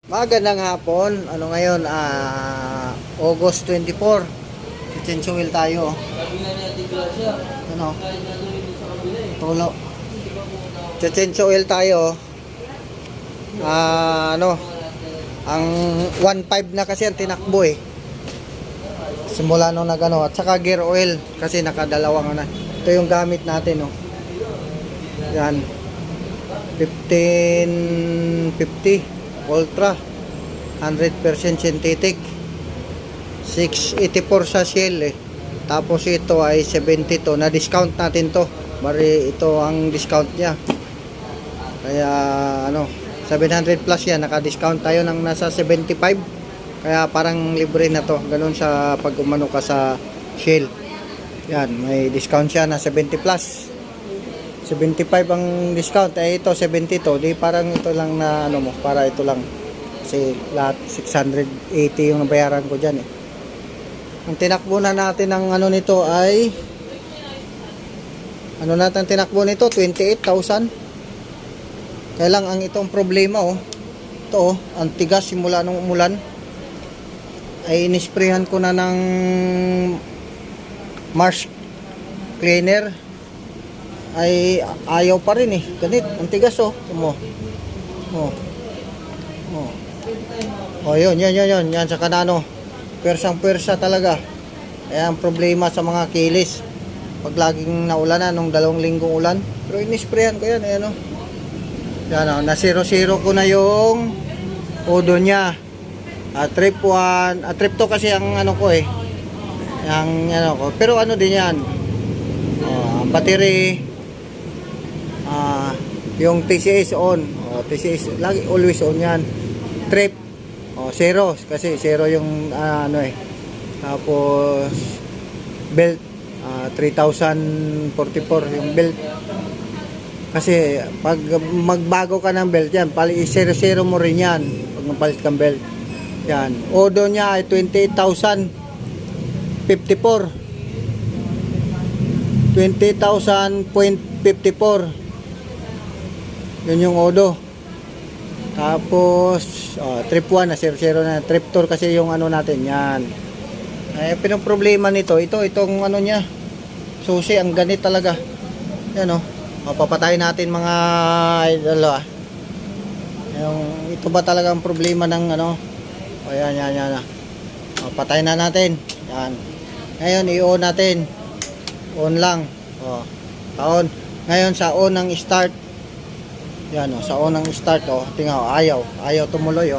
Magandang hapon. Ano ngayon? August 24. Kitchen oil tayo. Ano? Tulo. Kitchen oil tayo. Ano? Ang 1.5 na kasi ang tinakbo eh. Simula nung nagano. At saka gear oil kasi nakadalawang na. Ito yung gamit natin, oh. Yan. 1550 Ultra 100% synthetic, 684 sa Shell eh. Tapos ito ay 72 na discount natin to. Bari ito ang discount niya. Kaya ano, 700 plus yan, naka-discount tayo ng nasa 75. Kaya parang libre na to. Ganun sa pag umano ka sa Shell. Yan, may discount siya na 70 plus. 75 ang discount, eh ito 72, di parang ito lang na ano mo, para ito lang kasi lahat 680 yung nabayaran ko dyan eh. Ang tinakbo na natin ng ano nito ay ano natin tinakbo nito 28,000. Kaya lang ang itong problema, oh, ito oh, ang tigas simula nung umulan, ay inisprehan ko na ng marsh cleaner, ay ayaw pa rin eh. Ganit, ang tigas oh. Oh. Yun. Yan sa kanano. Pwersang-pwersa talaga. Kaya ang problema sa mga kilis. Pag laging naulan na, nung 2 linggong ulan. Pero inisprayan ko yan, ayan oh. Yan oh, na 0-0 ko na yung odo niya. Trip 1, trip 2 kasi ang ano ko eh. Yung ano ko. Pero ano din yan. Ang battery, yung TCS on, TCS lagi always on yan. Trip 0 kasi 0 yung ano eh. Tapos belt 3044 yung belt. Kasi pag magbago ka ng belt yan, pali 0-0 mo rin yan pag napalit kang belt. Yan. Odo niya ay 28,054. 20,000.54. Yun yung odo. Tapos trip 1 na 0-0 na. Trip 2 kasi yung ano natin. Yan. Ay, pinoproblema nito. Itong ano niya. Susi. Ang ganit talaga. Yan o. Papatay natin mga idol. Yung, ito ba talaga ang problema ng ano. Yan. Patay na natin. Yan. Ngayon i-on natin. On lang. On. Ngayon sa on ng start. Yan sa on ng start tingnan ayaw tumuloy